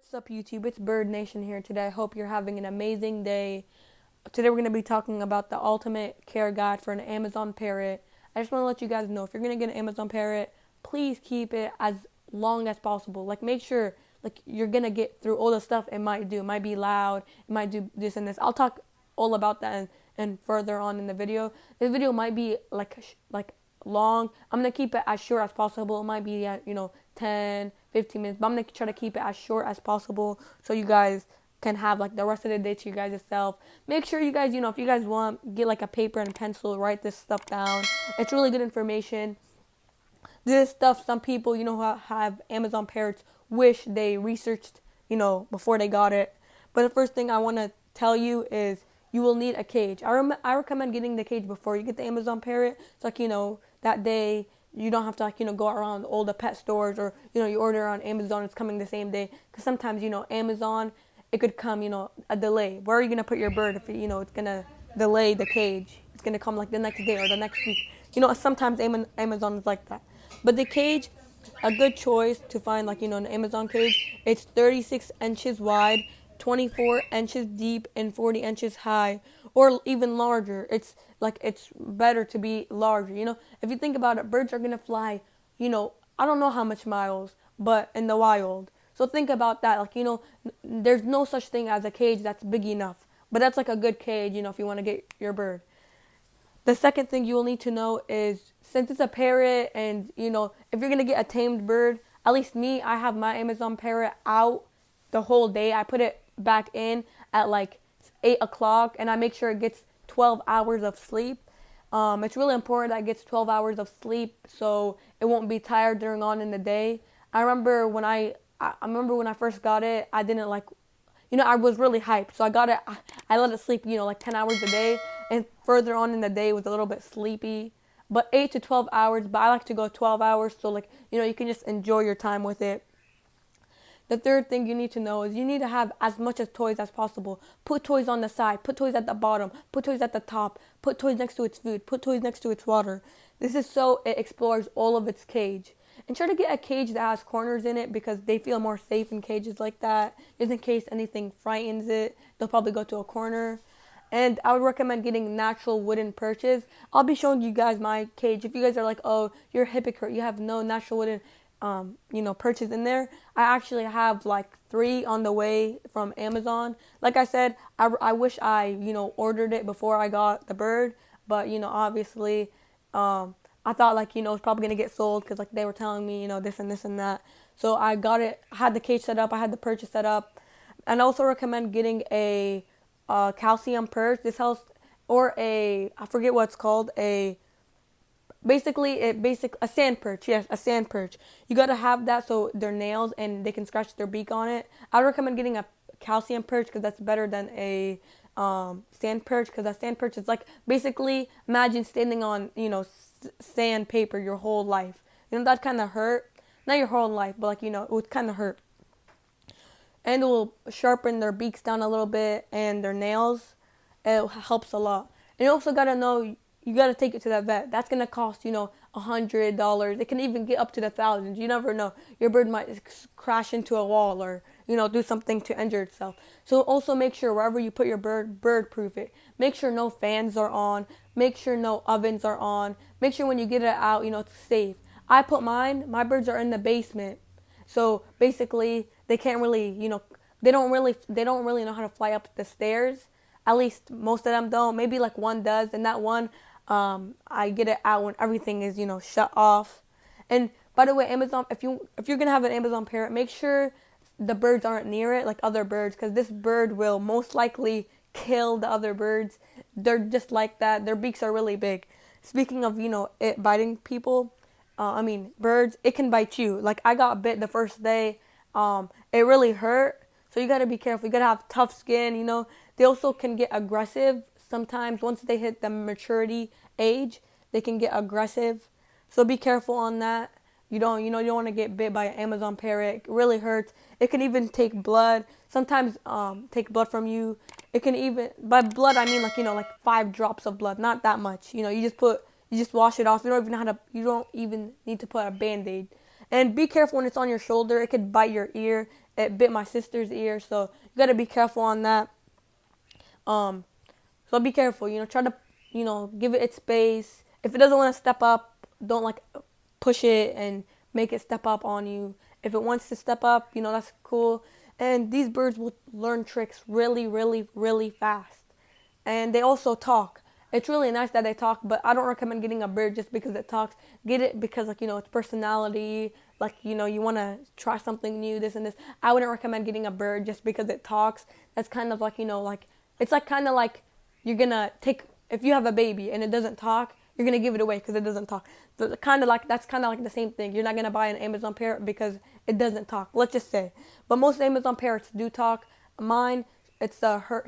What's up, YouTube? It's Bird Nation here today. I hope you're having an amazing day. Today we're going to be talking about the ultimate care guide for an Amazon Parrot. I just want to let you guys know, if you're going to get an Amazon Parrot, please keep it as long as possible. Like, make sure you're going to get through all the stuff it might do. It might be loud, it might do this and this. I'll talk all about that and further on in the video. This video might be like long. I'm going to keep it as short as possible. It might be at, 10, 15 minutes, but I'm going to try to keep it as short as possible so you guys can have like the rest of the day to you guys yourself. Make sure you guys, if you guys want, get like a paper and pencil, write this stuff down. It's really good information. This stuff, some people, who have Amazon Parrots wish they researched, before they got it. But the first thing I want to tell you is you will need a cage. I recommend getting the cage before you get the Amazon Parrot. It's like, that day you don't have to go around all the pet stores, or you order on Amazon, it's coming the same day, because sometimes Amazon, it could come a delay. Where are you going to put your bird if it's going to delay the cage? It's going to come like the next day or the next week. Sometimes Amazon is like that. But the cage, a good choice to find like an Amazon cage, it's 36 inches wide, 24 inches deep, and 40 inches high, or even larger. It's better to be larger. If you think about it, birds are going to fly, I don't know how much miles, but in the wild. So think about that. There's no such thing as a cage that's big enough. But that's like a good cage, if you want to get your bird. The second thing you will need to know is, since it's a parrot and, if you're going to get a tamed bird, at least me, I have my Amazon Parrot out the whole day. I put it back in at like 8 o'clock, and I make sure it gets 12 hours of sleep. It's really important that it gets 12 hours of sleep so it won't be tired during on in the day. I remember when I first got it, I didn't I was really hyped. So I got it, I let it sleep, like 10 hours a day, and further on in the day it was a little bit sleepy. But 8 to 12 hours, but I like to go 12 hours so you can just enjoy your time with it. The third thing you need to know is you need to have as much as toys as possible. Put toys on the side, put toys at the bottom, put toys at the top, put toys next to its food, put toys next to its water. This is so it explores all of its cage. And try to get a cage that has corners in it, because they feel more safe in cages like that. Just in case anything frightens it, they'll probably go to a corner. And I would recommend getting natural wooden perches. I'll be showing you guys my cage. If you guys are like, oh, you're a hypocrite, you have no natural wooden perches in there. I actually have like 3 on the way from Amazon. Like I said, I wish I, ordered it before I got the bird. But, obviously, I thought it's probably going to get sold, because they were telling me, this and this and that. So I got it. I had the cage set up. I had the perches set up. And I also recommend getting a calcium perch. This helps, or I forget what it's called, a sand perch. Yes, a sand perch. You got to have that so their nails and they can scratch their beak on it. I recommend getting a calcium perch, because that's better than a sand perch, because a sand perch is basically imagine standing on sandpaper your whole life. That kind of hurt. Not your whole life, but it would kind of hurt. And it will sharpen their beaks down a little bit and their nails. It helps a lot. And you also got to know, you got to take it to the vet. That's going to cost, $100. It can even get up to the thousands. You never know. Your bird might crash into a wall, or, do something to injure itself. So also make sure wherever you put your bird proof it. Make sure no fans are on. Make sure no ovens are on. Make sure when you get it out, it's safe. I put my birds are in the basement. So basically they can't really, they don't really know how to fly up the stairs. At least most of them don't. Maybe one does, and that one, I get it out when everything is, shut off. And by the way, Amazon, if you're gonna have an Amazon Parrot, make sure the birds aren't near it, like other birds, because this bird will most likely kill the other birds. They're just like that. Their beaks are really big. Speaking of, it biting people, birds, it can bite you. I got bit the first day. It really hurt. So you gotta be careful. You gotta have tough skin. They also can get aggressive. Sometimes once they hit the maturity age, they can get aggressive. So be careful on that. You don't want to get bit by an Amazon Parrot. It really hurts. It can even take blood. Sometimes take blood from you. It can even, by blood I mean 5 drops of blood, not that much. You just wash it off. You don't even need to put a Band-Aid. And be careful when it's on your shoulder. It could bite your ear. it bit my sister's ear, so you gotta be careful on that. Um, so be careful. Try to give it its space. If it doesn't want to step up, don't like push it and make it step up on you. If it wants to step up, that's cool. And these birds will learn tricks really, really, really fast. And they also talk. It's really nice that they talk, but I don't recommend getting a bird just because it talks. Get it because its personality, you want to try something new, this and this. I wouldn't recommend getting a bird just because it talks. That's kind of it's like kind of like you're gonna take, if you have a baby and it doesn't talk, you're gonna give it away because it doesn't talk. So that's kind of like the same thing. You're not gonna buy an Amazon parrot because it doesn't talk. Let's just say, but most Amazon parrots do talk. Mine, it's a her.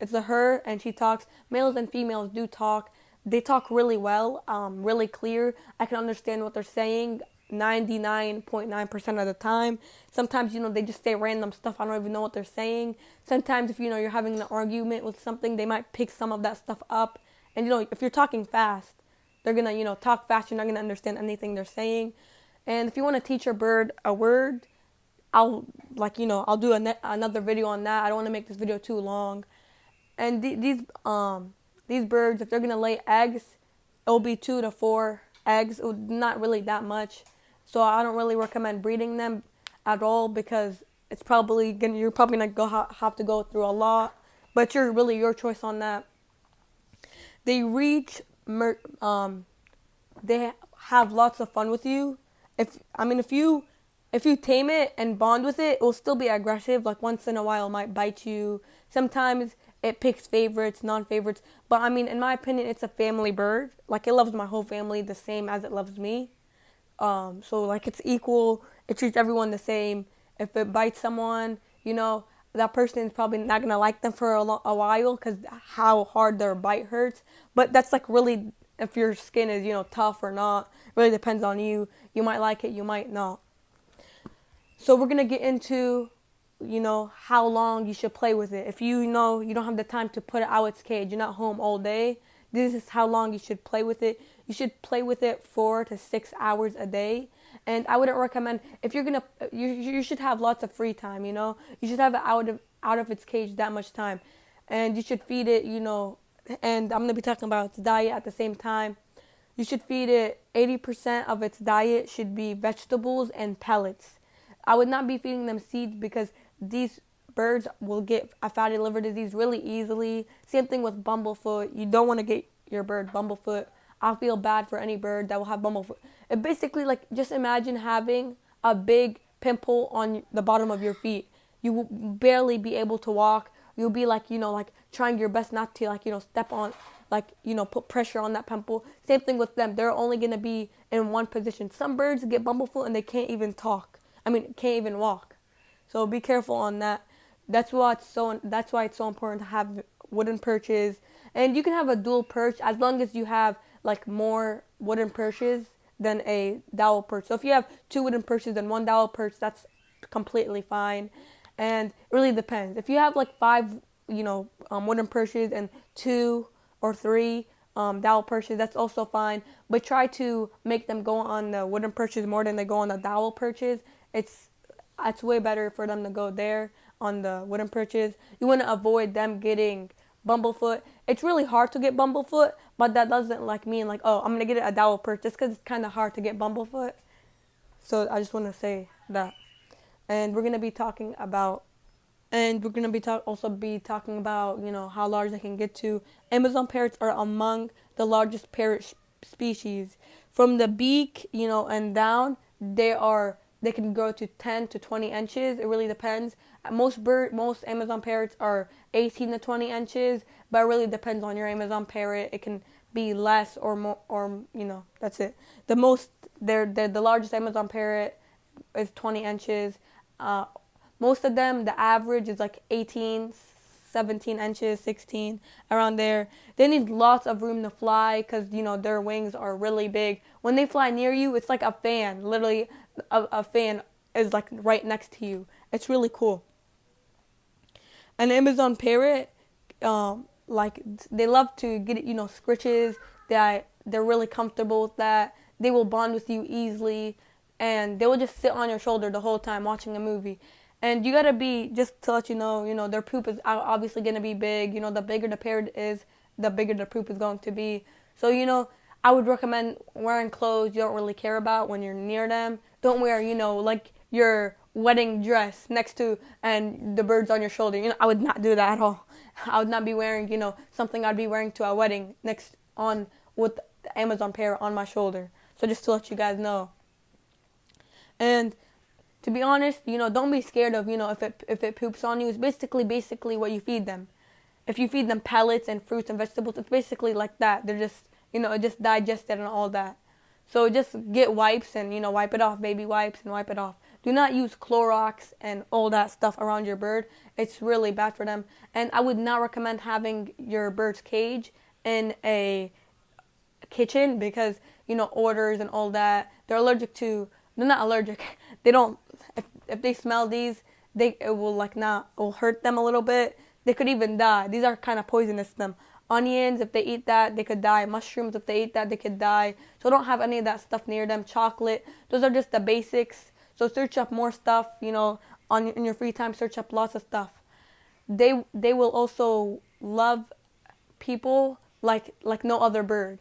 It's a her, and she talks. Males and females do talk. They talk really well, really clear. I can understand what they're saying 99.9% of the time. Sometimes, they just say random stuff. I don't even know what they're saying. Sometimes if, you're having an argument with something, they might pick some of that stuff up. And, if you're talking fast, they're going to, talk fast. You're not going to understand anything they're saying. And if you want to teach your bird a word, I'll do another video on that. I don't want to make this video too long. And these birds, if they're going to lay eggs, it'll be 2 to 4 eggs. Not really that much. So I don't really recommend breeding them at all because you're probably gonna have to go through a lot. But your choice on that. They they have lots of fun with you. If you tame it and bond with it, it will still be aggressive. Like once in a while, it might bite you. Sometimes it picks favorites, non-favorites. But in my opinion, it's a family bird. Like it loves my whole family the same as it loves me. So it's equal. It treats everyone the same. If it bites someone, that person is probably not gonna like them for a while because how hard their bite hurts. But that's really if your skin is tough or not. It really depends on you. You might like it, you might not. So we're gonna get into how long you should play with it. If you don't have the time to put it out its cage, you're not home all day, this is how long you should play with it. You should play with it 4 to 6 hours a day. And I wouldn't recommend, if you're gonna, you should have lots of free time. You should have it out of its cage that much time, and you should feed it. And I'm gonna be talking about its diet at the same time. You should feed it 80% of its diet should be vegetables and pellets. I would not be feeding them seeds because these birds will get a fatty liver disease really easily. Same thing with bumblefoot. You don't want to get your bird bumblefoot. I feel bad for any bird that will have bumblefoot. It basically just imagine having a big pimple on the bottom of your feet. You will barely be able to walk. You'll be trying your best not to step on, put pressure on that pimple. Same thing with them. They're only going to be in one position. Some birds get bumblefoot and they can't even talk. Can't even walk. So be careful on that. That's why it's so important to have wooden perches. And you can have a dual perch as long as you have more wooden perches than a dowel perch. So if you have 2 wooden perches and 1 dowel perch, that's completely fine. And it really depends. If you have 5 wooden perches and 2 or 3 dowel perches, that's also fine. But try to make them go on the wooden perches more than they go on the dowel perches. It's way better for them to go there on the wooden perches. You want to avoid them getting bumblefoot. It's really hard to get bumblefoot, but that doesn't mean I'm gonna get a dowel perch just because it's kind of hard to get bumblefoot. So I just want to say that. And we're gonna be talking about, also be talking about how large they can get to. Amazon parrots are among the largest parrot species. From the beak, and down, they can grow to 10 to 20 inches. It really depends. Most Amazon parrots are 18 to 20 inches, but it really depends on your Amazon parrot. It can be less or more, or that's it. The largest Amazon parrot is 20 inches. Most of them, the average is 18, 17 inches, 16, around there. They need lots of room to fly because, their wings are really big. When they fly near you, it's like a fan. Literally, a fan is right next to you. It's really cool. An Amazon parrot, they love to get, scritches. They're really comfortable with that. They will bond with you easily, and they will just sit on your shoulder the whole time watching a movie. And you gotta be, just to let you know, their poop is obviously gonna be big. You know, the bigger the parrot is, the bigger the poop is going to be. So, you know, I would recommend wearing clothes you don't really care about when you're near them. Don't wear, you know, like your wedding dress next to and the birds on your shoulder. You know, I would not do that at all. I would not be wearing, you know, something I'd be wearing to a wedding next on with the Amazon parrot on my shoulder. So just to let you guys know. And to be honest, you know, don't be scared of, you know, if it poops on you. It's basically what you feed them. If you feed them pellets and fruits and vegetables, it's basically like that. They're just, you know, it just digested and all that. So just get wipes and, you know, wipe it off, baby wipes, and wipe it off. Do not use Clorox and all that stuff around your bird. It's really bad for them. And I would not recommend having your bird's cage in a kitchen because, you know, odors and all that. They're not allergic. They don't, if they smell these, it will like not, it will hurt them a little bit. They could even die. These are kind of poisonous to them. Onions, if they eat that, they could die. Mushrooms, if they eat that, they could die. So don't have any of that stuff near them. Chocolate, those are just the basics. So search up more stuff, you know, in your free time. Search up lots of stuff. They will also love people like no other bird,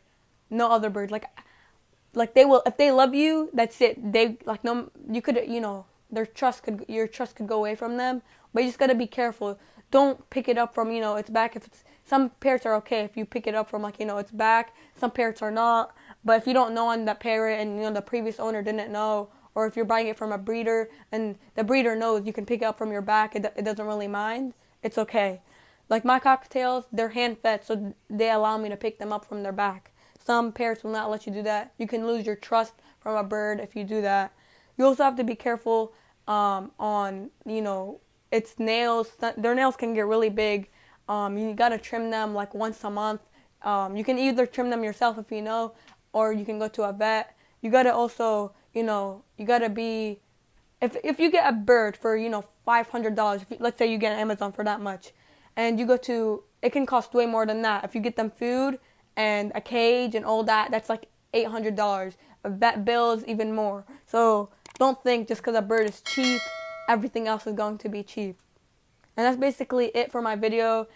no other bird. Like they will, if they love you, that's it. They like no, you could, you know, your trust could go away from them. But you just gotta be careful. Don't pick it up from, you know, its back. If it's, some parrots are okay if you pick it up from, like, you know, its back. Some parrots are not. But if you don't know on that parrot and, you know, the previous owner didn't know, or if you're buying it from a breeder and the breeder knows you can pick it up from your back, it doesn't really mind, it's okay. Like my cocktails, they're hand fed, so they allow me to pick them up from their back. Some parrots will not let you do that. You can lose your trust from a bird if you do that. You also have to be careful on, you know, its nails. Their nails can get really big. You gotta trim them like once a month. You can either trim them yourself if you know, or you can go to a vet. You gotta also, you know, you gotta be, if you get a bird for, you know, $500, let's say you get an Amazon for that much, and you go to, it can cost way more than that. If you get them food and a cage and all that, that's like $800. A vet bills even more. So don't think just because a bird is cheap, everything else is going to be cheap. And that's basically it for my video.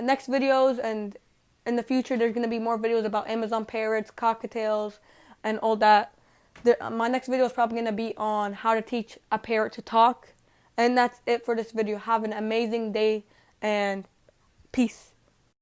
Next videos and in the future, there's going to be more videos about Amazon parrots, cockatiels, and all that. My next video is probably going to be on how to teach a parrot to talk. And that's it for this video. Have an amazing day and peace.